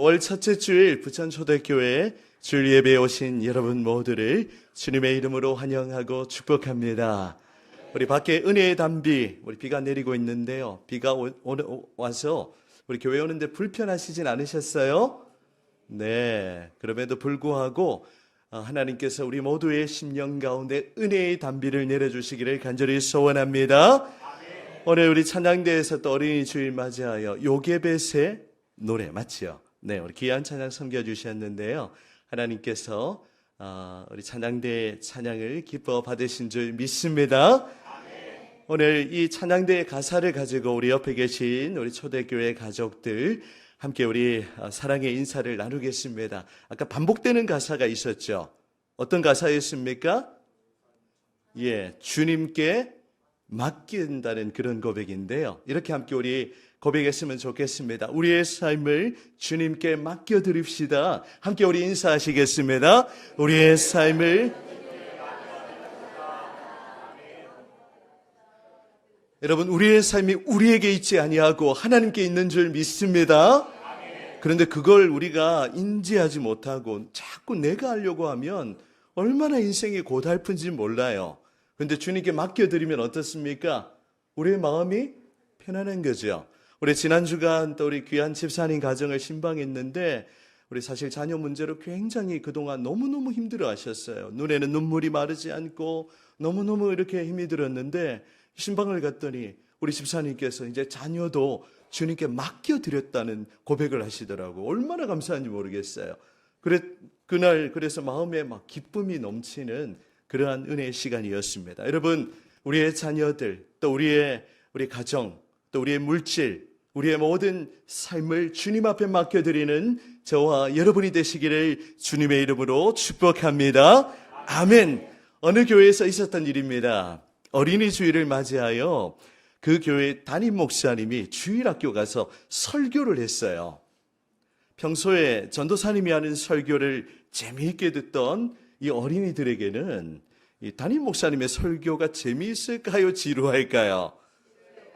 월 첫째 주일 부천초대교회 주일 예배에 오신 여러분 모두를 주님의 이름으로 환영하고 축복합니다. 우리 밖에 은혜의 단비, 우리 비가 내리고 있는데요. 비가 와서 우리 교회 오는데 불편하시진 않으셨어요? 네, 그럼에도 불구하고 하나님께서 우리 모두의 심령 가운데 은혜의 단비를 내려주시기를 간절히 소원합니다. 오늘 우리 찬양대에서 또 어린이 주일 맞이하여 요게벳의 노래 맞지요? 네, 우리 귀한 찬양 섬겨주셨는데요. 하나님께서 우리 찬양대의 찬양을 기뻐 받으신 줄 믿습니다. 오늘 이 찬양대의 가사를 가지고 우리 옆에 계신 우리 초대교회 가족들 함께 우리 사랑의 인사를 나누겠습니다. 아까 반복되는 가사가 있었죠. 어떤 가사였습니까? 예, 주님께 맡긴다는 그런 고백인데요. 이렇게 함께 우리 고백했으면 좋겠습니다. 우리의 삶을 주님께 맡겨드립시다. 함께 우리 인사하시겠습니다. 우리의 삶을 여러분, 우리의 삶이 우리에게 있지 아니하고 하나님께 있는 줄 믿습니다. 그런데 그걸 우리가 인지하지 못하고 자꾸 내가 하려고 하면 얼마나 인생이 고달픈지 몰라요. 그런데 주님께 맡겨드리면 어떻습니까? 우리의 마음이 편안한 거죠. 우리 지난 주간 또 우리 귀한 집사님 가정을 신방했는데 우리 사실 자녀 문제로 굉장히 그동안 너무너무 힘들어 하셨어요. 눈에는 눈물이 마르지 않고 너무너무 이렇게 힘이 들었는데 신방을 갔더니 우리 집사님께서 이제 자녀도 주님께 맡겨드렸다는 고백을 하시더라고. 얼마나 감사한지 모르겠어요. 그날 그래서 마음에 막 기쁨이 넘치는 그러한 은혜의 시간이었습니다. 여러분, 우리의 자녀들, 또 우리 가정, 또 우리의 물질, 우리의 모든 삶을 주님 앞에 맡겨드리는 저와 여러분이 되시기를 주님의 이름으로 축복합니다. 아멘. 어느 교회에서 있었던 일입니다. 어린이 주일을 맞이하여 그 교회 담임 목사님이 주일학교 가서 설교를 했어요. 평소에 전도사님이 하는 설교를 재미있게 듣던 이 어린이들에게는 이 담임 목사님의 설교가 재미있을까요? 지루할까요?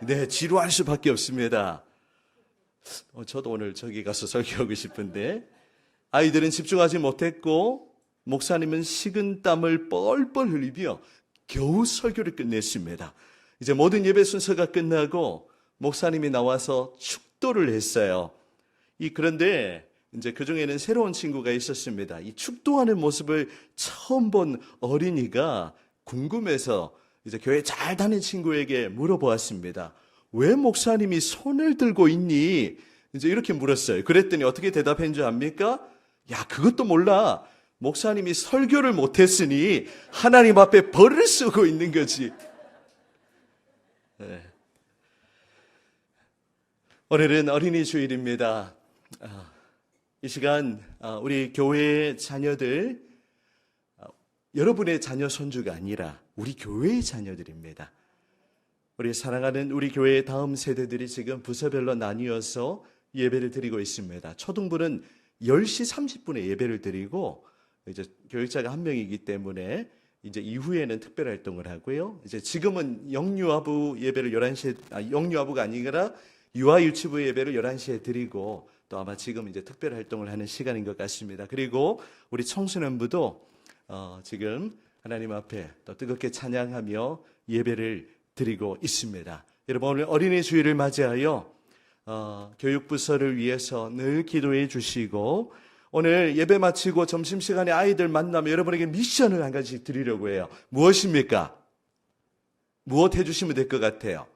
네, 지루할 수밖에 없습니다. 저도 오늘 저기 가서 설교하고 싶은데 아이들은 집중하지 못했고 목사님은 식은 땀을 뻘뻘 흘리며 겨우 설교를 끝냈습니다. 이제 모든 예배 순서가 끝나고 목사님이 나와서 축도를 했어요. 그런데 이제 그 중에는 새로운 친구가 있었습니다. 이 축도하는 모습을 처음 본 어린이가 궁금해서 이제 교회 잘 다니는 친구에게 물어보았습니다. 왜 목사님이 손을 들고 있니? 이제 이렇게 물었어요. 그랬더니 어떻게 대답한 줄 압니까? 야, 그것도 몰라. 목사님이 설교를 못했으니 하나님 앞에 벌을 쓰고 있는 거지. 네. 오늘은 어린이 주일입니다. 이 시간 우리 교회의 자녀들, 여러분의 자녀 손주가 아니라 우리 교회의 자녀들입니다. 우리 사랑하는 우리 교회의 다음 세대들이 지금 부서별로 나뉘어서 예배를 드리고 있습니다. 초등부는 10시 30분에 예배를 드리고 이제 교육자가 한 명이기 때문에 이제 이후에는 특별 활동을 하고요. 이제 지금은 영유아부 예배를 11시에 영유아부가 아니라 유아 유치부 예배를 11시에 드리고 또 아마 지금 이제 특별 활동을 하는 시간인 것 같습니다. 그리고 우리 청소년부도 지금 하나님 앞에 또 뜨겁게 찬양하며 예배를 드리고 있습니다. 여러분, 오늘 어린이 주일을 맞이하여 교육부서를 위해서 늘 기도해 주시고 오늘 예배 마치고 점심시간에 아이들 만나면 여러분에게 미션을 한 가지 드리려고 해요. 무엇입니까? 무엇 해주시면 될 것 같아요?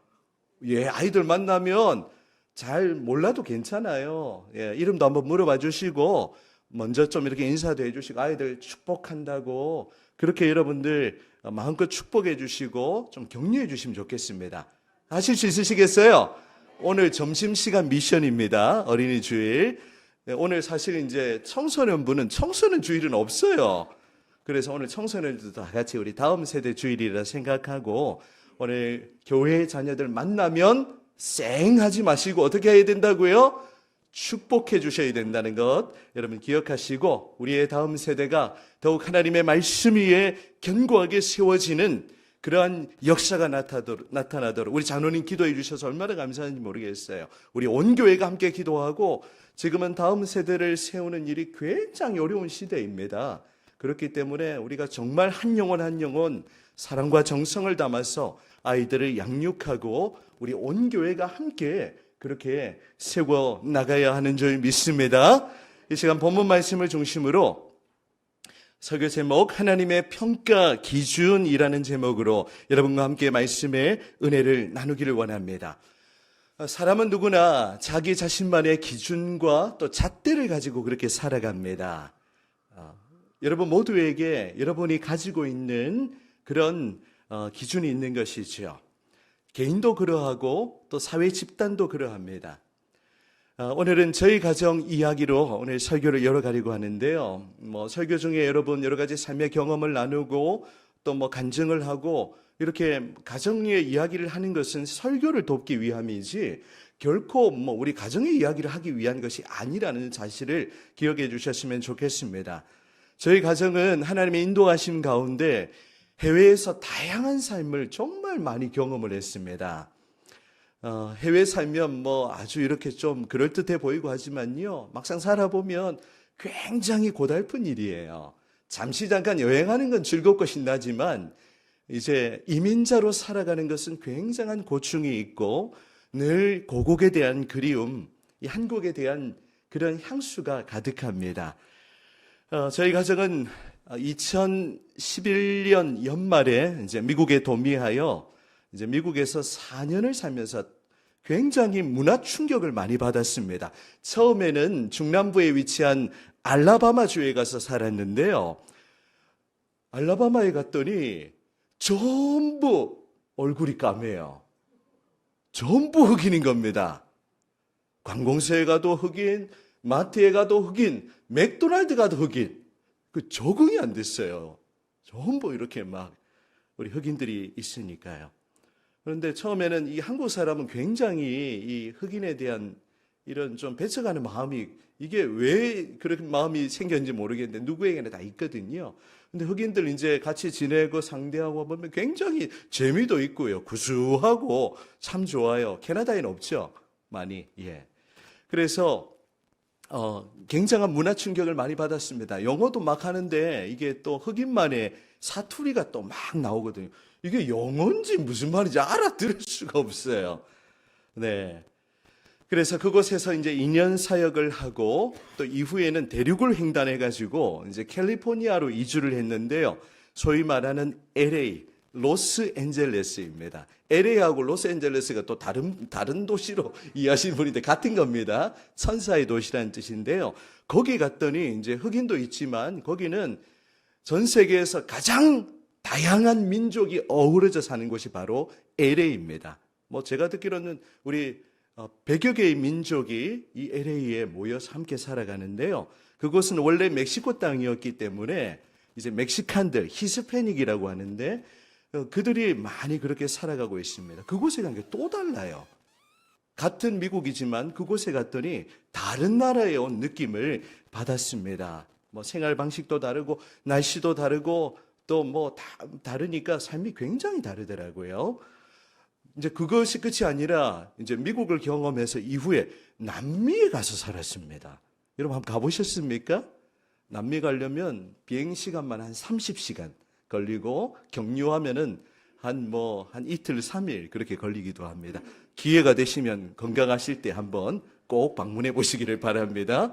예, 아이들 만나면 잘 몰라도 괜찮아요. 예, 이름도 한번 물어봐 주시고 먼저 좀 이렇게 인사도 해주시고 아이들 축복한다고 그렇게 여러분들 마음껏 축복해 주시고 좀 격려해 주시면 좋겠습니다. 하실 수 있으시겠어요? 오늘 점심시간 미션입니다. 어린이 주일. 오늘 사실 이제 청소년부는 청소년 주일은 없어요. 그래서 오늘 청소년들도 다 같이 우리 다음 세대 주일이라 생각하고 오늘 교회 자녀들 만나면 쌩하지 마시고 어떻게 해야 된다고요? 축복해 주셔야 된다는 것 여러분 기억하시고 우리의 다음 세대가 더욱 하나님의 말씀 위에 견고하게 세워지는 그러한 역사가 나타나도록 우리 장로님 기도해 주셔서 얼마나 감사한지 모르겠어요. 우리 온 교회가 함께 기도하고 지금은 다음 세대를 세우는 일이 굉장히 어려운 시대입니다. 그렇기 때문에 우리가 정말 한 영혼 한 영혼 사랑과 정성을 담아서 아이들을 양육하고 우리 온 교회가 함께 그렇게 세워 나가야 하는 줄 믿습니다. 이 시간 본문 말씀을 중심으로 설교 제목 하나님의 평가 기준이라는 제목으로 여러분과 함께 말씀의 은혜를 나누기를 원합니다. 사람은 누구나 자기 자신만의 기준과 또 잣대를 가지고 그렇게 살아갑니다. 여러분 모두에게 여러분이 가지고 있는 그런 기준이 있는 것이죠. 개인도 그러하고 또 사회 집단도 그러합니다. 오늘은 저희 가정 이야기로 오늘 설교를 열어가려고 하는데요. 설교 중에 여러분 여러 가지 삶의 경험을 나누고 또 간증을 하고 이렇게 가정의 이야기를 하는 것은 설교를 돕기 위함이지 결코 우리 가정의 이야기를 하기 위한 것이 아니라는 사실을 기억해 주셨으면 좋겠습니다. 저희 가정은 하나님의 인도하심 가운데 해외에서 다양한 삶을 정말 많이 경험을 했습니다. 해외에 살면 아주 이렇게 좀 그럴듯해 보이고 하지만요, 막상 살아보면 굉장히 고달픈 일이에요. 잠시 잠깐 여행하는 건 즐겁고 신나지만 이제 이민자로 살아가는 것은 굉장한 고충이 있고 늘 고국에 대한 그리움, 이 한국에 대한 그런 향수가 가득합니다. 저희 가정은 2011년 연말에 이제 미국에 도미하여 이제 미국에서 4년을 살면서 굉장히 문화 충격을 많이 받았습니다. 처음에는 중남부에 위치한 알라바마주에 가서 살았는데요. 알라바마에 갔더니 전부 얼굴이 까매요. 전부 흑인인 겁니다. 관공서에 가도 흑인, 마트에 가도 흑인, 맥도날드 가도 흑인. 적응이 안 됐어요. 전부 이렇게 우리 흑인들이 있으니까요. 그런데 처음에는 이 한국 사람은 굉장히 이 흑인에 대한 이런 좀 배척하는 마음이 이게 왜 그런 마음이 생겼는지 모르겠는데 누구에게나 다 있거든요. 근데 흑인들 이제 같이 지내고 상대하고 보면 굉장히 재미도 있고요. 구수하고 참 좋아요. 캐나다에는 없죠. 많이. 예. 그래서 굉장한 문화 충격을 많이 받았습니다. 영어도 막 하는데 이게 또 흑인만의 사투리가 또 막 나오거든요. 이게 영어인지 무슨 말인지 알아들을 수가 없어요. 네. 그래서 그곳에서 이제 2년 사역을 하고 또 이후에는 대륙을 횡단해가지고 이제 캘리포니아로 이주를 했는데요. 소위 말하는 LA, 로스앤젤레스입니다. LA하고 로스앤젤레스가 또 다른 도시로 이해하시는 분인데 같은 겁니다. 천사의 도시라는 뜻인데요. 거기 갔더니 이제 흑인도 있지만 거기는 전 세계에서 가장 다양한 민족이 어우러져 사는 곳이 바로 LA입니다. 제가 듣기로는 우리 100여 개의 민족이 이 LA에 모여서 함께 살아가는데요. 그곳은 원래 멕시코 땅이었기 때문에 이제 멕시칸들, 히스패닉이라고 하는데 그들이 많이 그렇게 살아가고 있습니다. 그곳에 간 게 또 달라요. 같은 미국이지만 그곳에 갔더니 다른 나라에 온 느낌을 받았습니다. 생활 방식도 다르고 날씨도 다르고 또 다르니까 삶이 굉장히 다르더라고요. 이제 그것이 끝이 아니라 이제 미국을 경험해서 이후에 남미에 가서 살았습니다. 여러분 한번 가보셨습니까? 남미 가려면 비행 시간만 한 30시간 걸리고 경유하면은 한 이틀 3일 그렇게 걸리기도 합니다. 기회가 되시면 건강하실 때 한번 꼭 방문해 보시기를 바랍니다.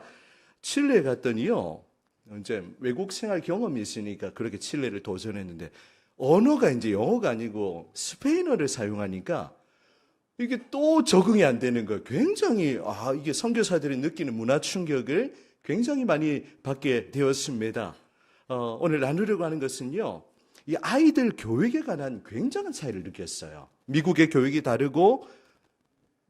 칠레에 갔더니요, 이제 외국 생활 경험이 있으니까 그렇게 칠레를 도전했는데 언어가 이제 영어가 아니고 스페인어를 사용하니까 이게 또 적응이 안 되는 거예요. 굉장히 이게 선교사들이 느끼는 문화 충격을 굉장히 많이 받게 되었습니다. 오늘 나누려고 하는 것은요, 이 아이들 교육에 관한 굉장한 차이를 느꼈어요. 미국의 교육이 다르고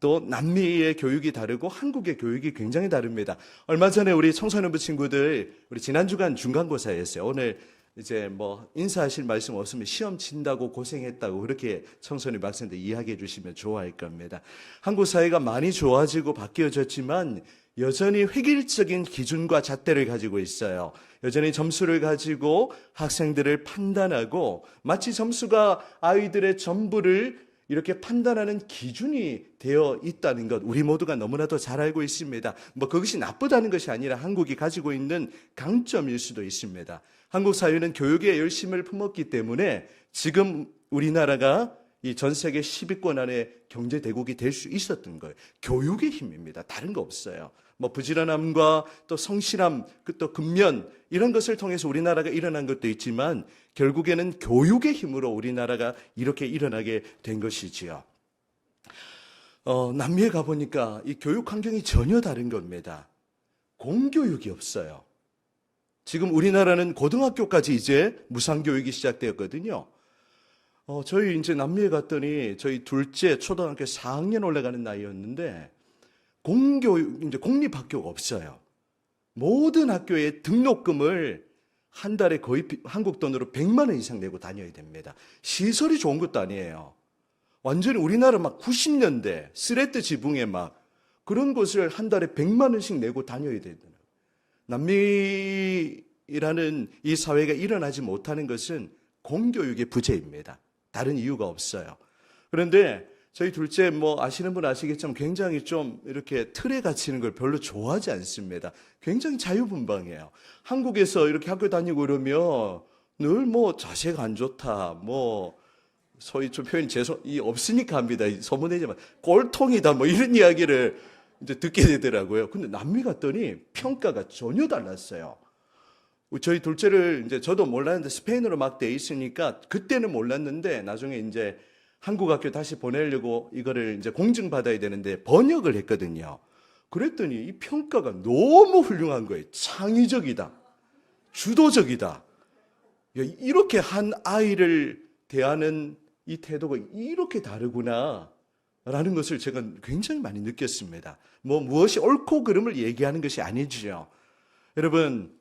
또 남미의 교육이 다르고 한국의 교육이 굉장히 다릅니다. 얼마 전에 우리 청소년부 친구들 우리 지난주간 중간고사였어요. 오늘 이제 인사하실 말씀 없으면 시험 친다고 고생했다고 그렇게 청소년 학생들 이야기해 주시면 좋아할 겁니다. 한국 사회가 많이 좋아지고 바뀌어졌지만 여전히 획일적인 기준과 잣대를 가지고 있어요. 여전히 점수를 가지고 학생들을 판단하고 마치 점수가 아이들의 전부를 이렇게 판단하는 기준이 되어 있다는 것 우리 모두가 너무나도 잘 알고 있습니다. 뭐 그것이 나쁘다는 것이 아니라 한국이 가지고 있는 강점일 수도 있습니다. 한국 사회는 교육에 열심을 품었기 때문에 지금 우리나라가 이 전 세계 10위권 안에 경제 대국이 될 수 있었던 거예요. 교육의 힘입니다. 다른 거 없어요. 뭐 부지런함과 또 성실함, 또 근면 이런 것을 통해서 우리나라가 일어난 것도 있지만 결국에는 교육의 힘으로 우리나라가 이렇게 일어나게 된 것이지요. 남미에 가보니까 이 교육 환경이 전혀 다른 겁니다. 공교육이 없어요. 지금 우리나라는 고등학교까지 이제 무상교육이 시작되었거든요. 저희 이제 남미에 갔더니 저희 둘째 초등학교 4학년 올라가는 나이였는데 이제 공립학교가 없어요. 모든 학교에 등록금을 한 달에 거의 한국 돈으로 100만 원 이상 내고 다녀야 됩니다. 시설이 좋은 것도 아니에요. 완전히 우리나라 막 90년대 스레트 지붕에 막 그런 곳을 한 달에 100만 원씩 내고 다녀야 되더라고요. 남미라는 이 사회가 일어나지 못하는 것은 공교육의 부재입니다. 다른 이유가 없어요. 그런데 저희 둘째 뭐 아시는 분 아시겠지만 굉장히 좀 이렇게 틀에 갇히는 걸 별로 좋아하지 않습니다. 굉장히 자유분방해요. 한국에서 이렇게 학교 다니고 그러면 늘 뭐 자세가 안 좋다, 뭐 소위 좀 표현이 없으니까 합니다. 소문내지만 꼴통이다 뭐 이런 이야기를 이제 듣게 되더라고요. 근데 남미 갔더니 평가가 전혀 달랐어요. 저희 둘째를 이제 저도 몰랐는데 스페인어로 막 돼 있으니까 그때는 몰랐는데 나중에 이제 한국 학교 다시 보내려고 이거를 이제 공증받아야 되는데 번역을 했거든요. 그랬더니 이 평가가 너무 훌륭한 거예요. 창의적이다. 주도적이다. 이렇게 한 아이를 대하는 이 태도가 이렇게 다르구나. 라는 것을 제가 굉장히 많이 느꼈습니다. 무엇이 옳고 그름을 얘기하는 것이 아니죠. 여러분,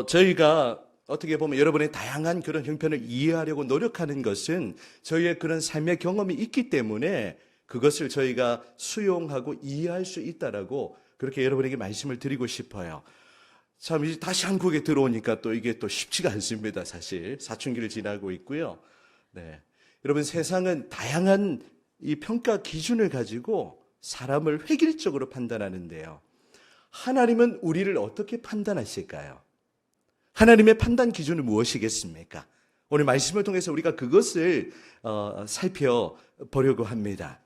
저희가 어떻게 보면 여러분의 다양한 그런 형편을 이해하려고 노력하는 것은 저희의 그런 삶의 경험이 있기 때문에 그것을 저희가 수용하고 이해할 수 있다라고 그렇게 여러분에게 말씀을 드리고 싶어요. 참, 이제 다시 한국에 들어오니까 또 이게 또 쉽지가 않습니다, 사실. 사춘기를 지나고 있고요. 네. 여러분, 세상은 다양한 이 평가 기준을 가지고 사람을 획일적으로 판단하는데요. 하나님은 우리를 어떻게 판단하실까요? 하나님의 판단 기준은 무엇이겠습니까? 오늘 말씀을 통해서 우리가 그것을 살펴보려고 합니다.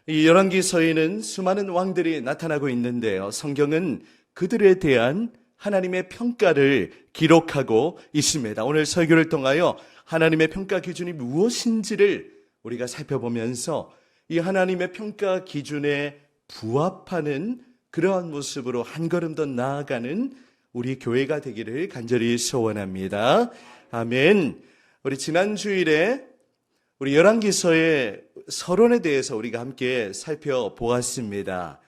이 열왕기서에는 수많은 왕들이 나타나고 있는데요. 성경은 그들에 대한 하나님의 평가를 기록하고 있습니다. 오늘 설교를 통하여 하나님의 평가 기준이 무엇인지를 우리가 살펴보면서 이 하나님의 평가 기준에 부합하는 그러한 모습으로 한 걸음 더 나아가는 우리 교회가 되기를 간절히 소원합니다. 아멘. 우리 지난 주일에 우리 열왕기서의 서론에 대해서 우리가 함께 살펴보았습니다.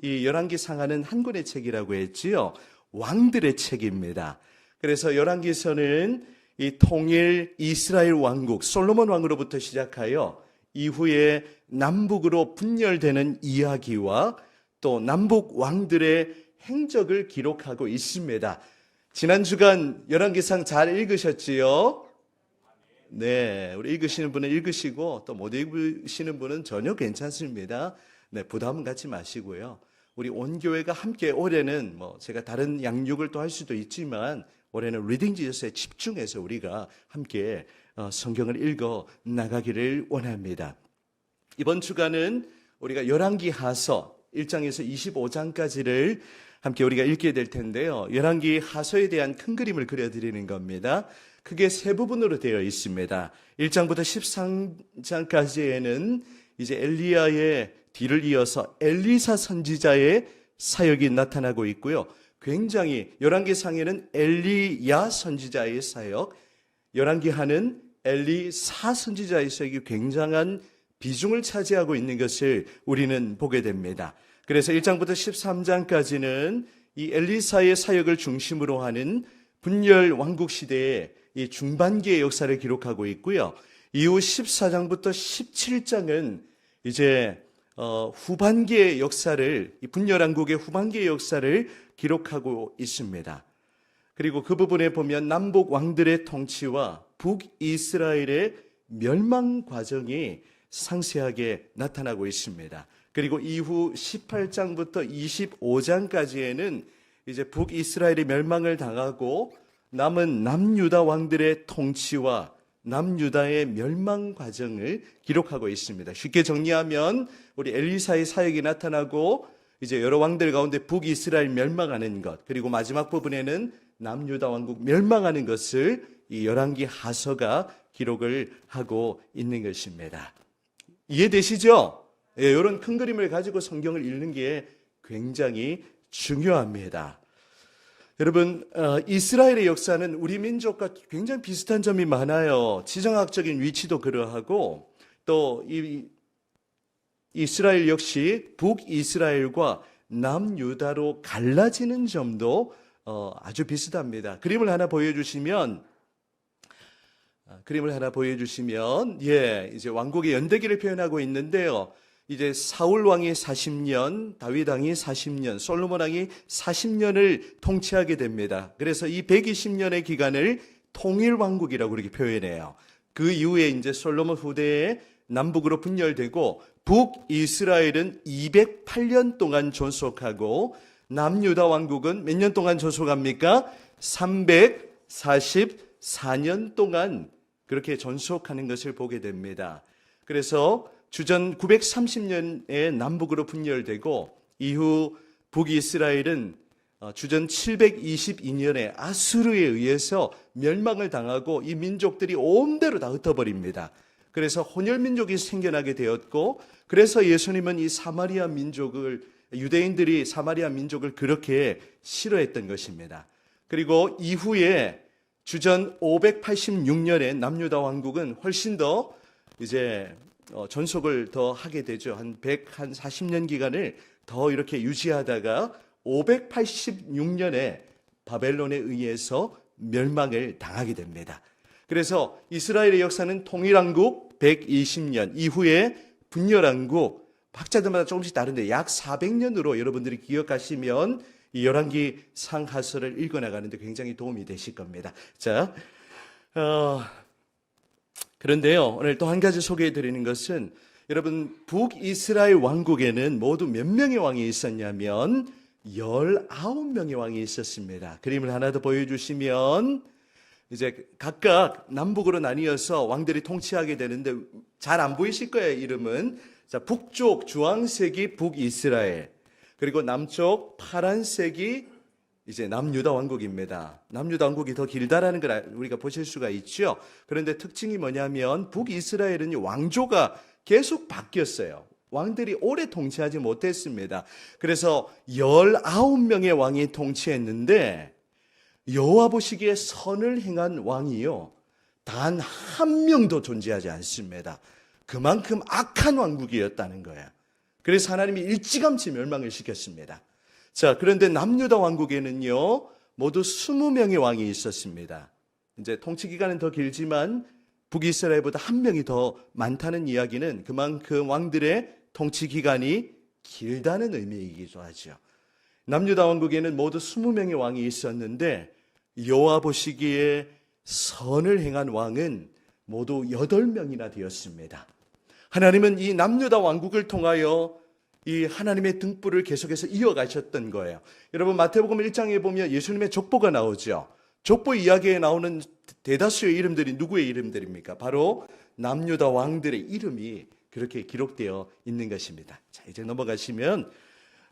이 열왕기상하는 한 권의 책이라고 했지요. 왕들의 책입니다. 그래서 열왕기서는 이 통일 이스라엘 왕국 솔로몬 왕으로부터 시작하여 이후에 남북으로 분열되는 이야기와 또 남북 왕들의 행적을 기록하고 있습니다. 지난 주간 열왕기상 잘 읽으셨지요? 네, 우리 읽으시는 분은 읽으시고 또 못 읽으시는 분은 전혀 괜찮습니다. 네, 부담은 갖지 마시고요. 우리 온 교회가 함께 올해는 제가 다른 양육을 또 할 수도 있지만 올해는 리딩 지저스에 집중해서 우리가 함께 성경을 읽어 나가기를 원합니다. 이번 주간은 우리가 열왕기하서 1장에서 25장까지를 함께 우리가 읽게 될 텐데요. 열왕기하서에 대한 큰 그림을 그려드리는 겁니다. 크게 세 부분으로 되어 있습니다. 1장부터 13장까지에는 이제 엘리야의 뒤를 이어서 엘리사 선지자의 사역이 나타나고 있고요. 굉장히 열왕기상에는 엘리야 선지자의 사역, 열왕기하는 엘리사 선지자의 사역이 굉장한 비중을 차지하고 있는 것을 우리는 보게 됩니다. 그래서 1장부터 13장까지는 이 엘리사의 사역을 중심으로 하는 분열 왕국 시대의 이 중반기의 역사를 기록하고 있고요. 이후 14장부터 17장은 이제 후반기의 역사를, 이 분열왕국의 후반기의 역사를 기록하고 있습니다. 그리고 그 부분에 보면 남북 왕들의 통치와 북이스라엘의 멸망 과정이 상세하게 나타나고 있습니다. 그리고 이후 18장부터 25장까지에는 이제 북이스라엘이 멸망을 당하고 남은 남유다 왕들의 통치와 남유다의 멸망 과정을 기록하고 있습니다. 쉽게 정리하면 우리 엘리사의 사역이 나타나고 이제 여러 왕들 가운데 북이스라엘 멸망하는 것, 그리고 마지막 부분에는 남유다 왕국 멸망하는 것을 이 열왕기 하서가 기록을 하고 있는 것입니다. 이해되시죠? 예, 이런 큰 그림을 가지고 성경을 읽는 게 굉장히 중요합니다. 여러분, 이스라엘의 역사는 우리 민족과 굉장히 비슷한 점이 많아요. 지정학적인 위치도 그러하고 또 이 이스라엘 역시 북이스라엘과 남유다로 갈라지는 점도 아주 비슷합니다. 그림을 하나 보여주시면, 예, 이제 왕국의 연대기를 표현하고 있는데요. 이제 사울 왕이 40년, 다윗 왕이 40년, 솔로몬 왕이 40년을 통치하게 됩니다. 그래서 이 120년의 기간을 통일왕국이라고 그렇게 표현해요. 그 이후에 이제 솔로몬 후대에 남북으로 분열되고 북이스라엘은 208년 동안 존속하고 남유다 왕국은 몇 년 동안 존속합니까? 344년 동안 그렇게 존속하는 것을 보게 됩니다. 그래서 주전 930년에 남북으로 분열되고 이후 북이스라엘은 주전 722년에 아수르에 의해서 멸망을 당하고 이 민족들이 온데로 다 흩어버립니다. 그래서 혼혈민족이 생겨나게 되었고, 그래서 예수님은 이 사마리아 민족을, 유대인들이 사마리아 민족을 그렇게 싫어했던 것입니다. 그리고 이후에 주전 586년에 남유다 왕국은 훨씬 더 이제 존속을 더 하게 되죠. 한 140년 기간을 더 이렇게 유지하다가 586년에 바벨론에 의해서 멸망을 당하게 됩니다. 그래서 이스라엘의 역사는 통일왕국 120년 이후에 분열왕국, 학자들마다 조금씩 다른데 약 400년으로 여러분들이 기억하시면 이 열왕기 상하서를 읽어나가는데 굉장히 도움이 되실 겁니다. 자, 그런데요, 오늘 또 한 가지 소개해 드리는 것은, 여러분, 북이스라엘 왕국에는 모두 몇 명의 왕이 있었냐면 19명의 왕이 있었습니다. 그림을 하나 더 보여주시면, 이제 각각 남북으로 나뉘어서 왕들이 통치하게 되는데 잘 안 보이실 거예요, 이름은. 자, 북쪽 주황색이 북이스라엘, 그리고 남쪽 파란색이 이제 남유다 왕국입니다. 남유다 왕국이 더 길다라는 걸 우리가 보실 수가 있죠. 그런데 특징이 뭐냐면 북이스라엘은 왕조가 계속 바뀌었어요. 왕들이 오래 통치하지 못했습니다. 그래서 19명의 왕이 통치했는데 여호와 보시기에 선을 행한 왕이요, 단 한 명도 존재하지 않습니다. 그만큼 악한 왕국이었다는 거예요. 그래서 하나님이 일찌감치 멸망을 시켰습니다. 자, 그런데 남유다 왕국에는요, 모두 20명의 왕이 있었습니다. 이제 통치 기간은 더 길지만 북이스라엘보다 한 명이 더 많다는 이야기는 그만큼 왕들의 통치 기간이 길다는 의미이기도 하죠. 남유다 왕국에는 모두 20명의 왕이 있었는데 여호와 보시기에 선을 행한 왕은 모두 8명이나 되었습니다. 하나님은 이 남유다 왕국을 통하여 이 하나님의 등불을 계속해서 이어가셨던 거예요. 여러분, 마태복음 1장에 보면 예수님의 족보가 나오죠. 족보 이야기에 나오는 대다수의 이름들이 누구의 이름들입니까? 바로 남유다 왕들의 이름이 그렇게 기록되어 있는 것입니다. 자, 이제 넘어가시면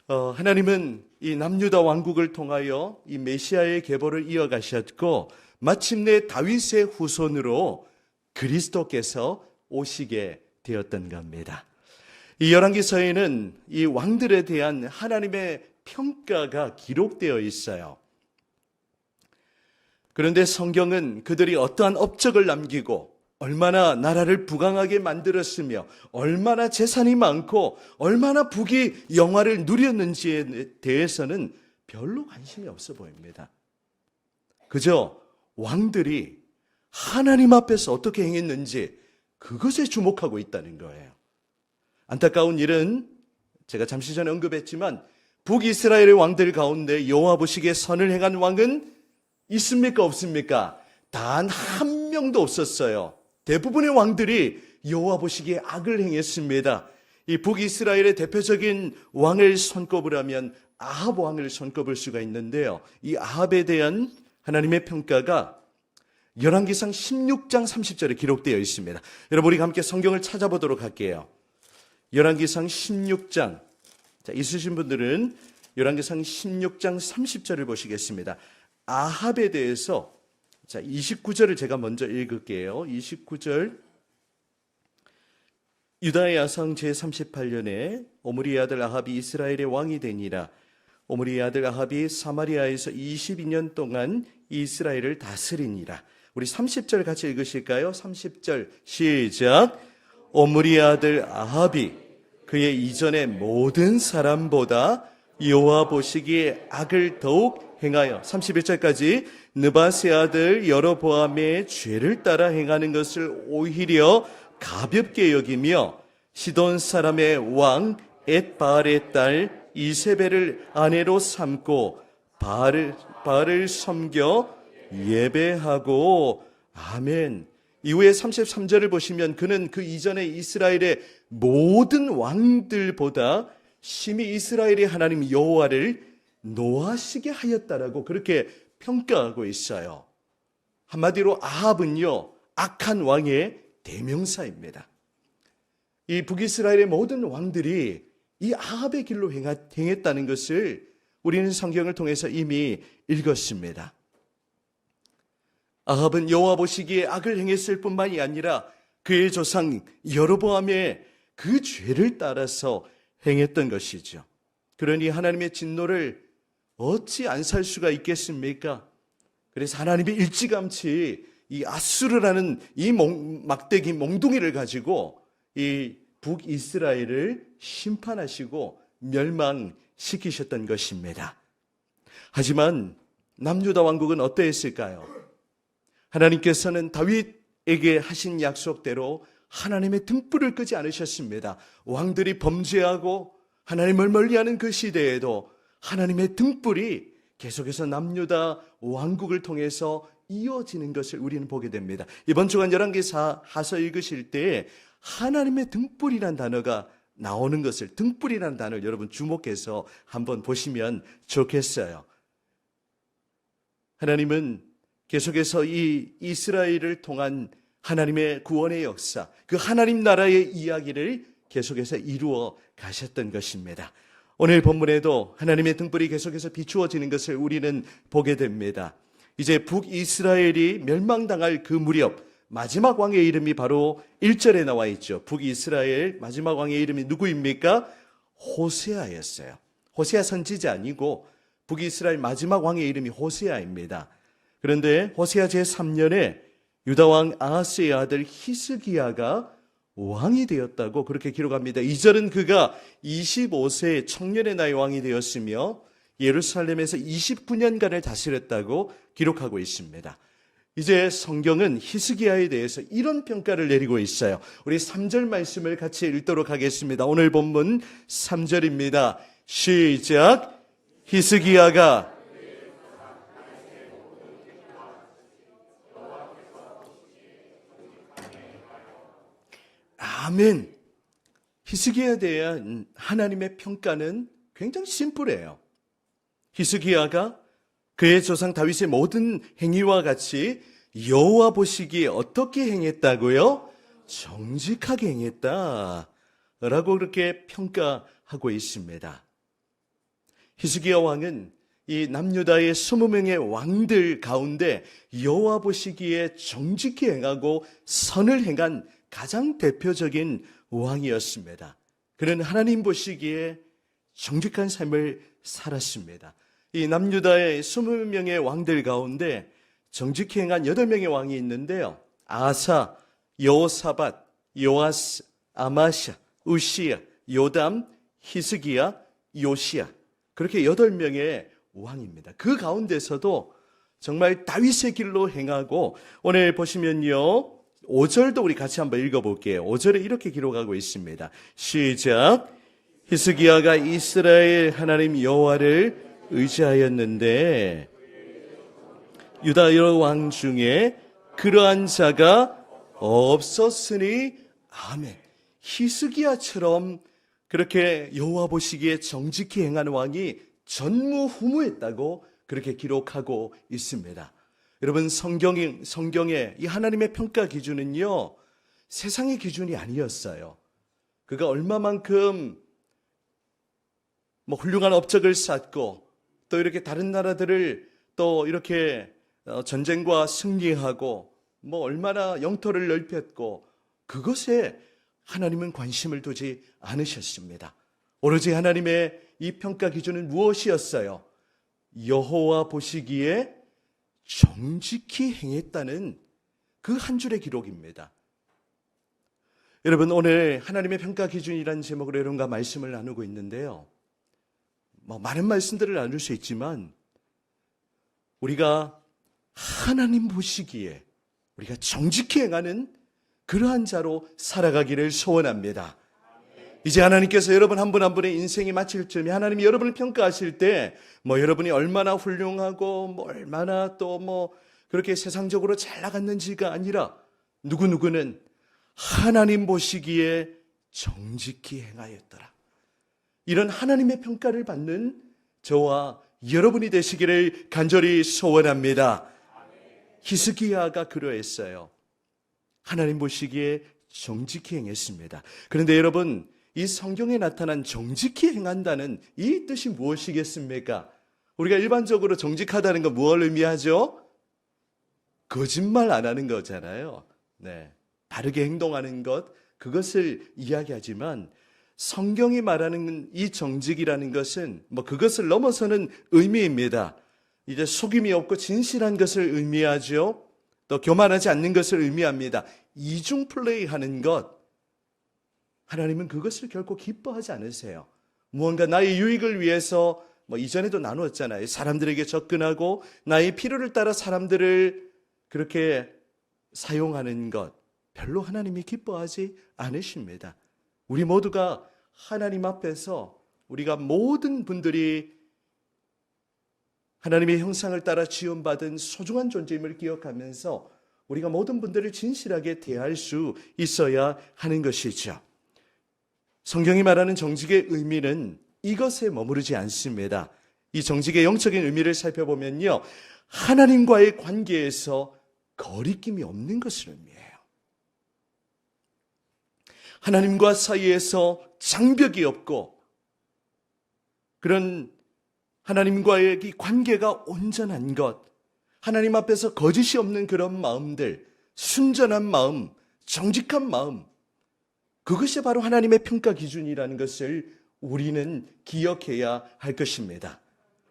하나님은 이 남유다 왕국을 통하여 이 메시아의 계보를 이어가셨고 마침내 다윗의 후손으로 그리스도께서 오시게 되었던 겁니다. 이 열왕기서에는 이 왕들에 대한 하나님의 평가가 기록되어 있어요. 그런데 성경은 그들이 어떠한 업적을 남기고 얼마나 나라를 부강하게 만들었으며 얼마나 재산이 많고 얼마나 북이 영화를 누렸는지에 대해서는 별로 관심이 없어 보입니다. 그저 왕들이 하나님 앞에서 어떻게 행했는지 그것에 주목하고 있다는 거예요. 안타까운 일은 제가 잠시 전에 언급했지만 북이스라엘의 왕들 가운데 여호와 보시기에 선을 행한 왕은 있습니까? 없습니까? 단 한 명도 없었어요. 대부분의 왕들이 여호와 보시기에 악을 행했습니다. 이 북이스라엘의 대표적인 왕을 손꼽으라면 아합 왕을 손꼽을 수가 있는데요. 이 아합에 대한 하나님의 평가가 열왕기상 16장 30절에 기록되어 있습니다. 여러분 우리 함께 성경을 찾아보도록 할게요. 열왕기상 16장, 자, 있으신 분들은 열왕기상 16장 30절을 보시겠습니다. 아합에 대해서, 자, 29절을 제가 먼저 읽을게요. 29절. 유다의 아상 제38년에 오므리의 아들 아합이 이스라엘의 왕이 되니라. 오므리의 아들 아합이 사마리아에서 22년 동안 이스라엘을 다스리니라. 우리 30절 같이 읽으실까요? 30절 시작. 오므리의 아들 아합이 그의 이전의 모든 사람보다 여호와 보시기에 악을 더욱 행하여 31절까지 느바스의 아들 여로보암의 죄를 따라 행하는 것을 오히려 가볍게 여기며 시돈 사람의 왕 엣바알의 딸 이세벨을 아내로 삼고 바알을 섬겨 예배하고 아멘. 이후에 33절을 보시면 그는 그 이전에 이스라엘의 모든 왕들보다 심히 이스라엘의 하나님 여호와를 노하시게 하였다라고 그렇게 평가하고 있어요. 한마디로 아합은요, 악한 왕의 대명사입니다. 이 북이스라엘의 모든 왕들이 이 아합의 길로 행했다는 것을 우리는 성경을 통해서 이미 읽었습니다. 아합은 여호와 보시기에 악을 행했을 뿐만이 아니라 그의 조상 여로보암의 그 죄를 따라서 행했던 것이죠. 그러니 하나님의 진노를 어찌 안 살 수가 있겠습니까? 그래서 하나님이 일찌감치 이 아수르라는 이 막대기 몽둥이를 가지고 이 북이스라엘을 심판하시고 멸망시키셨던 것입니다. 하지만 남유다 왕국은 어떠했을까요? 하나님께서는 다윗에게 하신 약속대로 하나님의 등불을 끄지 않으셨습니다. 왕들이 범죄하고 하나님을 멀리하는 그 시대에도 하나님의 등불이 계속해서 남유다 왕국을 통해서 이어지는 것을 우리는 보게 됩니다. 이번 주간 열왕기하서 읽으실 때 하나님의 등불이라는 단어가 나오는 것을, 등불이라는 단어를 여러분 주목해서 한번 보시면 좋겠어요. 하나님은 계속해서 이 이스라엘을 통한 하나님의 구원의 역사, 그 하나님 나라의 이야기를 계속해서 이루어 가셨던 것입니다. 오늘 본문에도 하나님의 등불이 계속해서 비추어지는 것을 우리는 보게 됩니다. 이제 북이스라엘이 멸망당할 그 무렵 마지막 왕의 이름이 바로 1절에 나와 있죠. 북이스라엘 마지막 왕의 이름이 누구입니까? 호세아였어요. 호세아 선지자 아니고 북이스라엘 마지막 왕의 이름이 호세아입니다. 그런데 호세아 제3년에 유다왕 아하스의 아들 히스기야가 왕이 되었다고 그렇게 기록합니다. 2절은 그가 25세 청년의 나이 왕이 되었으며 예루살렘에서 29년간을 다스렸다고 기록하고 있습니다. 이제 성경은 히스기야에 대해서 이런 평가를 내리고 있어요. 우리 3절 말씀을 같이 읽도록 하겠습니다. 오늘 본문 3절입니다. 시작. 히스기야가 아멘. 히스기야에 대한 하나님의 평가는 굉장히 심플해요. 히스기야가 그의 조상 다윗의 모든 행위와 같이 여호와 보시기에 어떻게 행했다고요? 정직하게 행했다 라고 그렇게 평가하고 있습니다. 히스기야 왕은 이 남유다의 20명의 왕들 가운데 여호와 보시기에 정직히 행하고 선을 행한 가장 대표적인 왕이었습니다. 그는 하나님 보시기에 정직한 삶을 살았습니다. 이 남유다의 20명의 왕들 가운데 정직히 행한 8명의 왕이 있는데요. 아사, 여호사밧, 요아스, 아마샤, 우시야, 요담, 히스기야, 요시야. 그렇게 8명의 왕입니다. 그 가운데서도 정말 다윗의 길로 행하고 오늘 보시면요. 5절도 우리 같이 한번 읽어볼게요. 5절에 이렇게 기록하고 있습니다. 시작. 히스기야가 이스라엘 하나님 여호와를 의지하였는데 유다 여러 왕 중에 그러한 자가 없었으니 아멘. 히스기야처럼 그렇게 여호와 보시기에 정직히 행하는 왕이 전무후무했다고 그렇게 기록하고 있습니다. 여러분, 성경의 이 하나님의 평가 기준은요, 세상의 기준이 아니었어요. 그가 얼마만큼 훌륭한 업적을 쌓고 또 이렇게 다른 나라들을 또 이렇게 전쟁과 승리하고 얼마나 영토를 넓혔고, 그것에 하나님은 관심을 두지 않으셨습니다. 오로지 하나님의 이 평가 기준은 무엇이었어요? 여호와 보시기에 정직히 행했다는 그 한 줄의 기록입니다. 여러분, 오늘 하나님의 평가 기준이라는 제목으로 여러분과 말씀을 나누고 있는데요. 많은 말씀들을 나눌 수 있지만 우리가 하나님 보시기에 우리가 정직히 행하는 그러한 자로 살아가기를 소원합니다. 이제 하나님께서 여러분 한 분 한 분의 인생이 마칠 쯤에 하나님이 여러분을 평가하실 때 여러분이 얼마나 훌륭하고 얼마나 또 그렇게 세상적으로 잘 나갔는지가 아니라 누구누구는 하나님 보시기에 정직히 행하였더라. 이런 하나님의 평가를 받는 저와 여러분이 되시기를 간절히 소원합니다. 히스기야가 그러했어요. 하나님 보시기에 정직히 행했습니다. 그런데 여러분, 이 성경에 나타난 정직히 행한다는 이 뜻이 무엇이겠습니까? 우리가 일반적으로 정직하다는 건 무엇을 의미하죠? 거짓말 안 하는 거잖아요. 네, 바르게 행동하는 것, 그것을 이야기하지만 성경이 말하는 이 정직이라는 것은 그것을 넘어서는 의미입니다. 이제 속임이 없고 진실한 것을 의미하죠. 또 교만하지 않는 것을 의미합니다. 이중 플레이하는 것, 하나님은 그것을 결코 기뻐하지 않으세요. 무언가 나의 유익을 위해서 이전에도 나누었잖아요. 사람들에게 접근하고 나의 필요를 따라 사람들을 그렇게 사용하는 것, 별로 하나님이 기뻐하지 않으십니다. 우리 모두가 하나님 앞에서 우리가 모든 분들이 하나님의 형상을 따라 지음받은 소중한 존재임을 기억하면서 우리가 모든 분들을 진실하게 대할 수 있어야 하는 것이죠. 성경이 말하는 정직의 의미는 이것에 머무르지 않습니다. 이 정직의 영적인 의미를 살펴보면요, 하나님과의 관계에서 거리낌이 없는 것을 의미해요. 하나님과 사이에서 장벽이 없고 그런 하나님과의 이 관계가 온전한 것, 하나님 앞에서 거짓이 없는 그런 마음들, 순전한 마음, 정직한 마음, 그것이 바로 하나님의 평가 기준이라는 것을 우리는 기억해야 할 것입니다.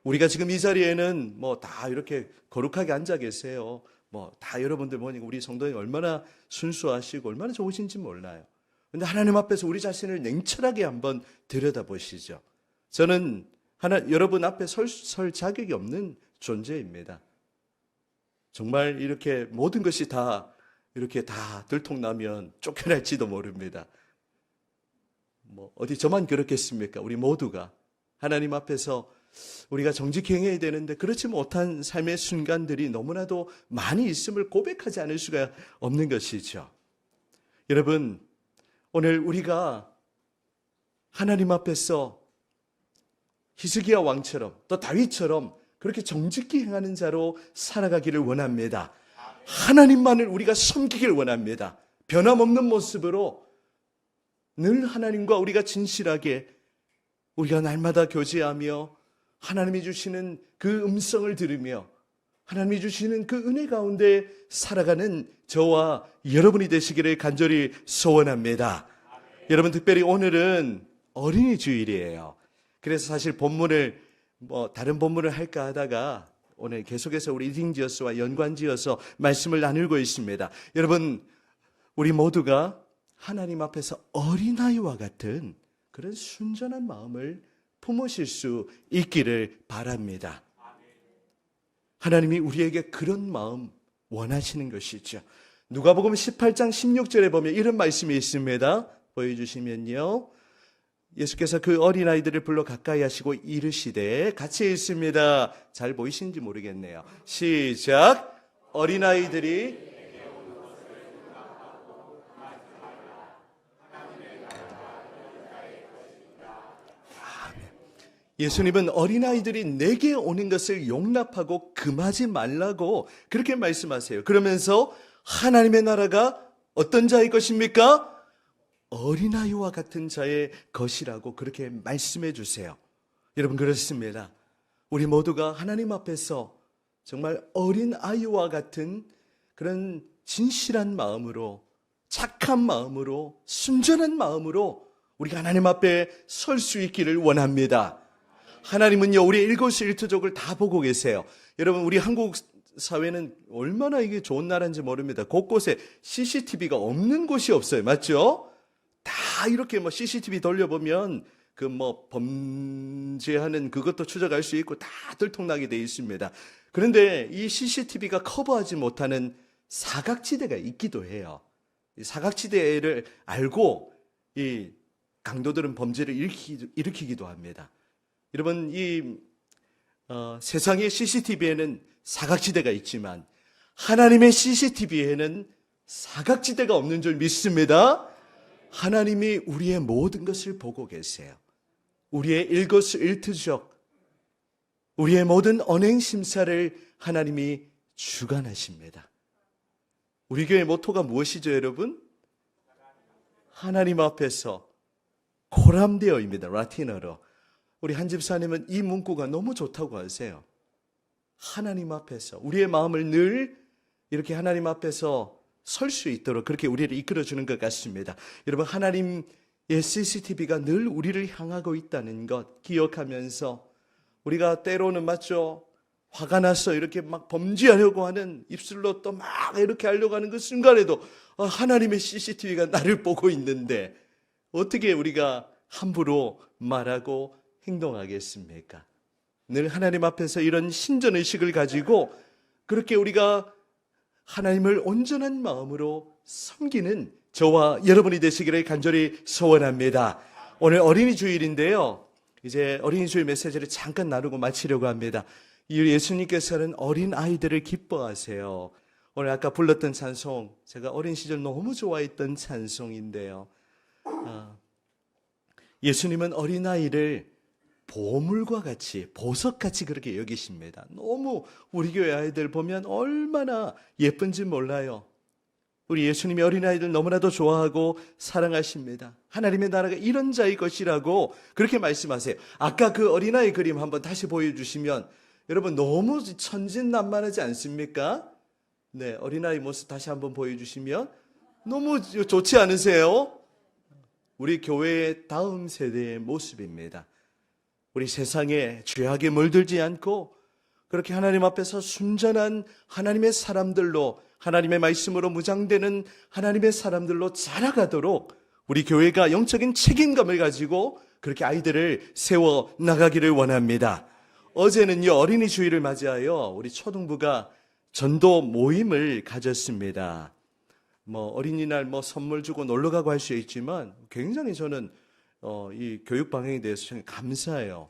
우리가 지금 이 자리에는 다 이렇게 거룩하게 앉아 계세요. 다 여러분들 보니까 우리 성도님 얼마나 순수하시고 얼마나 좋으신지 몰라요. 그런데 하나님 앞에서 우리 자신을 냉철하게 한번 들여다보시죠. 저는 여러분 앞에 설 자격이 없는 존재입니다. 정말 이렇게 모든 것이 다 이렇게 다 들통나면 쫓겨날지도 모릅니다. 어디 저만 그렇겠습니까? 우리 모두가 하나님 앞에서 우리가 정직히 행해야 되는데 그렇지 못한 삶의 순간들이 너무나도 많이 있음을 고백하지 않을 수가 없는 것이죠. 여러분, 오늘 우리가 하나님 앞에서 히스기야 왕처럼 또 다윗처럼 그렇게 정직히 행하는 자로 살아가기를 원합니다. 하나님만을 우리가 섬기길 원합니다. 변함없는 모습으로 늘 하나님과 우리가 진실하게 우리가 날마다 교제하며 하나님이 주시는 그 음성을 들으며 하나님이 주시는 그 은혜 가운데 살아가는 저와 여러분이 되시기를 간절히 소원합니다. 여러분, 특별히 오늘은 어린이 주일이에요. 그래서 사실 본문을 다른 본문을 할까 하다가 오늘 계속해서 우리 리딩지어스와 연관지어서 말씀을 나누고 있습니다. 여러분, 우리 모두가 하나님 앞에서 어린아이와 같은 그런 순전한 마음을 품으실 수 있기를 바랍니다. 하나님이 우리에게 그런 마음 원하시는 것이죠. 누가복음 18장 16절에 보면 이런 말씀이 있습니다. 보여주시면요, 예수께서 그 어린아이들을 불러 가까이 하시고 이르시되, 같이 읽습니다. 잘 보이시는지 모르겠네요. 시작. 어린아이들이 예수님은 어린아이들이 내게 오는 것을 용납하고 금하지 말라고 그렇게 말씀하세요. 그러면서 하나님의 나라가 어떤 자의 것입니까? 어린아이와 같은 자의 것이라고 그렇게 말씀해 주세요. 여러분, 그렇습니다. 우리 모두가 하나님 앞에서 정말 어린아이와 같은 그런 진실한 마음으로, 착한 마음으로, 순전한 마음으로 우리가 하나님 앞에 설 수 있기를 원합니다. 하나님은요, 우리 일거수일투족을 다 보고 계세요. 여러분, 우리 한국 사회는 얼마나 이게 좋은 나라인지 모릅니다. 곳곳에 CCTV가 없는 곳이 없어요. 맞죠? 다 이렇게 CCTV 돌려보면 범죄하는 그것도 추적할 수 있고 다 들통나게 돼 있습니다. 그런데 이 CCTV가 커버하지 못하는 사각지대가 있기도 해요. 이 사각지대를 알고 이 강도들은 범죄를 일으키기도 합니다. 여러분, 세상의 CCTV에는 사각지대가 있지만 하나님의 CCTV에는 사각지대가 없는 줄 믿습니다. 하나님이 우리의 모든 것을 보고 계세요. 우리의 일거수일투족, 우리의 모든 언행심사를 하나님이 주관하십니다. 우리 교회 모토가 무엇이죠, 여러분? 하나님 앞에서 코람데오입니다. 라틴어로. 우리 한 집사님은 이 문구가 너무 좋다고 하세요. 하나님 앞에서 우리의 마음을 늘 이렇게 하나님 앞에서 설 수 있도록 그렇게 우리를 이끌어주는 것 같습니다. 여러분, 하나님의 CCTV가 늘 우리를 향하고 있다는 것 기억하면서 우리가 때로는 맞죠? 화가 나서 이렇게 막 범죄하려고 하는, 입술로 또 막 이렇게 하려고 하는 그 순간에도 하나님의 CCTV가 나를 보고 있는데 어떻게 우리가 함부로 말하고 행동하겠습니까? 늘 하나님 앞에서 이런 신전의식을 가지고 그렇게 우리가 하나님을 온전한 마음으로 섬기는 저와 여러분이 되시기를 간절히 소원합니다. 오늘 어린이 주일인데요. 이제 어린이 주일 메시지를 잠깐 나누고 마치려고 합니다. 예수님께서는 어린 아이들을 기뻐하세요. 오늘 아까 불렀던 찬송, 제가 어린 시절 너무 좋아했던 찬송인데요. 예수님은 어린아이를 보물과 같이, 보석같이 그렇게 여기십니다. 너무 우리 교회 아이들 보면 얼마나 예쁜지 몰라요. 우리 예수님이 어린아이들 너무나도 좋아하고 사랑하십니다. 하나님의 나라가 이런 자의 것이라고 그렇게 말씀하세요. 아까 그 어린아이 그림 한번 다시 보여주시면 여러분 너무 천진난만하지 않습니까? 네, 어린아이 모습 다시 한번 보여주시면 너무 좋지 않으세요? 우리 교회의 다음 세대의 모습입니다. 우리 세상에 죄악에 물들지 않고 그렇게 하나님 앞에서 순전한 하나님의 사람들로, 하나님의 말씀으로 무장되는 하나님의 사람들로 자라가도록 우리 교회가 영적인 책임감을 가지고 그렇게 아이들을 세워 나가기를 원합니다. 어제는요, 어린이 주일을 맞이하여 우리 초등부가 전도 모임을 가졌습니다. 어린이날 선물 주고 놀러 가고 할 수 있지만 굉장히 저는 이 교육 방향에 대해서 정말 감사해요.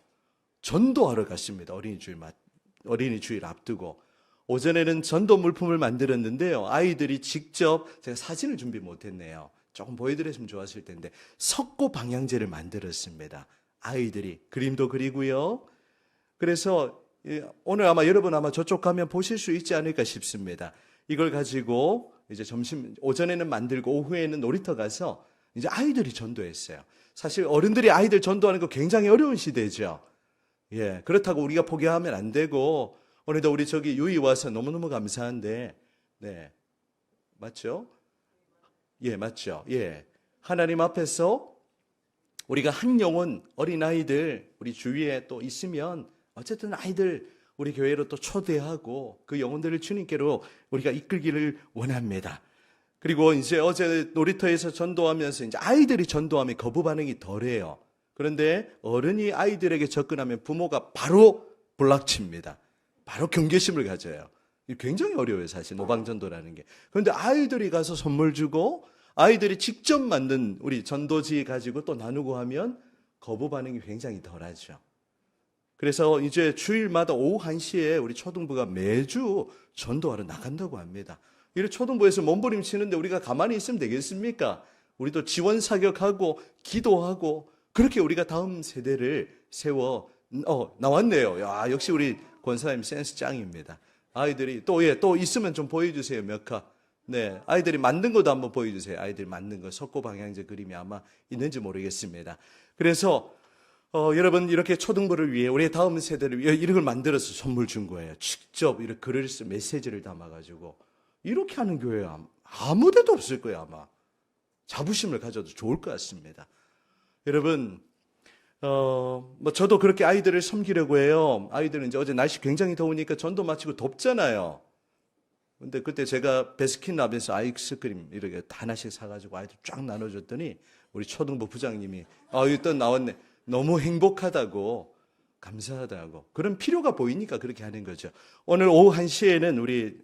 전도하러 갔습니다. 어린이 주일 앞두고. 오전에는 전도 물품을 만들었는데요. 아이들이 직접, 제가 사진을 준비 못했네요. 조금 보여드렸으면 좋았을 텐데, 석고 방향제를 만들었습니다. 아이들이 그림도 그리고요. 그래서 오늘 여러분 저쪽 가면 보실 수 있지 않을까 싶습니다. 이걸 가지고 이제 오전에는 만들고 오후에는 놀이터 가서 이제 아이들이 전도했어요. 사실 어른들이 아이들 전도하는 거 굉장히 어려운 시대죠. 예, 그렇다고 우리가 포기하면 안 되고, 오늘도 우리 유이 와서 너무너무 감사한데, 네, 맞죠? 예, 맞죠? 예, 하나님 앞에서 우리가 한 영혼 어린아이들 우리 주위에 또 있으면 어쨌든 아이들 우리 교회로 또 초대하고 그 영혼들을 주님께로 우리가 이끌기를 원합니다. 그리고 이제 어제 놀이터에서 전도하면서 이제 아이들이 전도하면 거부 반응이 덜해요. 그런데 어른이 아이들에게 접근하면 부모가 바로 불락칩니다. 바로 경계심을 가져요. 굉장히 어려워요, 사실 모방전도라는 게. 그런데 아이들이 가서 선물 주고 아이들이 직접 만든 우리 전도지 가지고 또 나누고 하면 거부 반응이 굉장히 덜하죠. 그래서 이제 주일마다 오후 1시에 우리 초등부가 매주 전도하러 나간다고 합니다. 이 초등부에서 몸부림치는데 우리가 가만히 있으면 되겠습니까? 우리도 지원 사격하고 기도하고 그렇게 우리가 다음 세대를 세워 나왔네요. 야, 역시 우리 권사님 센스 짱입니다. 아이들이 또 있으면 좀 보여주세요. 몇 카. 네, 아이들이 만든 것도 한번 보여주세요. 아이들이 만든 거 석고 방향제 그림이 아마 있는지 모르겠습니다. 그래서 여러분 이렇게 초등부를 위해 우리의 다음 세대를 위해 이런 걸 만들어서 선물 준 거예요. 직접 이렇게 글을 쓰 메시지를 담아가지고 이렇게 하는 교회 아무 데도 없을 거예요. 아마 자부심을 가져도 좋을 것 같습니다. 여러분 저도 그렇게 아이들을 섬기려고 해요. 아이들은 이제 어제 날씨 굉장히 더우니까 전도 마치고 덥잖아요. 근데 그때 제가 베스킨라빈스 아이스크림 이렇게 하나씩 사가지고 아이들 쫙 나눠줬더니 우리 초등부 부장님이 이거 나왔네. 너무 행복하다고 감사하다고 그런 필요가 보이니까 그렇게 하는 거죠. 오늘 오후 1시에는 우리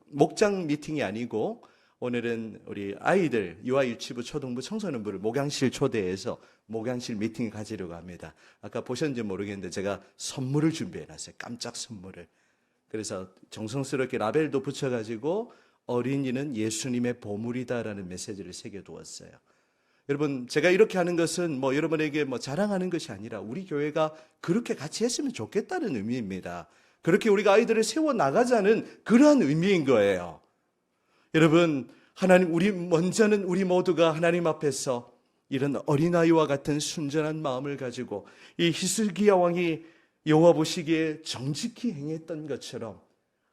목장 미팅이 아니고 오늘은 우리 아이들 유아유치부 초등부 청소년부를 목양실 초대해서 목양실 미팅을 가지려고 합니다. 아까 보셨는지 모르겠는데 제가 선물을 준비해놨어요. 깜짝 선물을. 그래서 정성스럽게 라벨도 붙여가지고 어린이는 예수님의 보물이다라는 메시지를 새겨두었어요. 여러분 제가 이렇게 하는 것은 여러분에게 자랑하는 것이 아니라 우리 교회가 그렇게 같이 했으면 좋겠다는 의미입니다. 그렇게 우리가 아이들을 세워나가자는 그러한 의미인 거예요. 여러분 하나님 먼저는 우리 모두가 하나님 앞에서 이런 어린아이와 같은 순전한 마음을 가지고 이 히스기야 왕이 여호와 보시기에 정직히 행했던 것처럼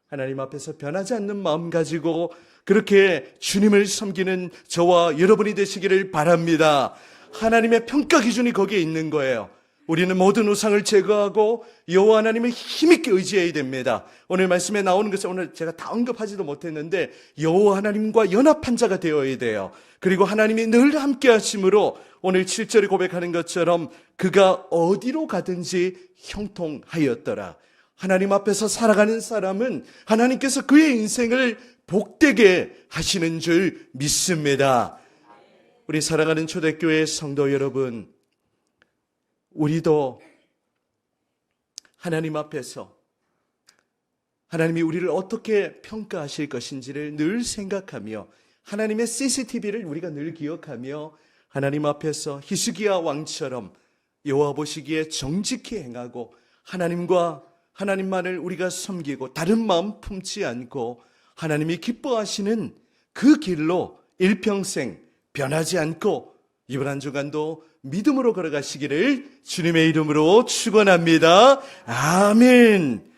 하나님 앞에서 변하지 않는 마음 가지고 그렇게 주님을 섬기는 저와 여러분이 되시기를 바랍니다. 하나님의 평가 기준이 거기에 있는 거예요. 우리는 모든 우상을 제거하고 여호와 하나님을 힘있게 의지해야 됩니다. 오늘 말씀에 나오는 것은 오늘 제가 다 언급하지도 못했는데 여호와 하나님과 연합한 자가 되어야 돼요. 그리고 하나님이 늘 함께 하심으로 오늘 7절에 고백하는 것처럼 그가 어디로 가든지 형통하였더라. 하나님 앞에서 살아가는 사람은 하나님께서 그의 인생을 복되게 하시는 줄 믿습니다. 우리 살아가는 초대교회 성도 여러분, 우리도 하나님 앞에서 하나님이 우리를 어떻게 평가하실 것인지를 늘 생각하며 하나님의 CCTV를 우리가 늘 기억하며 하나님 앞에서 히스기야 왕처럼 여호와 보시기에 정직히 행하고 하나님과 하나님만을 우리가 섬기고 다른 마음 품지 않고 하나님이 기뻐하시는 그 길로 일평생 변하지 않고 이번 한 주간도 믿음으로 걸어가시기를 주님의 이름으로 축원합니다. 아멘.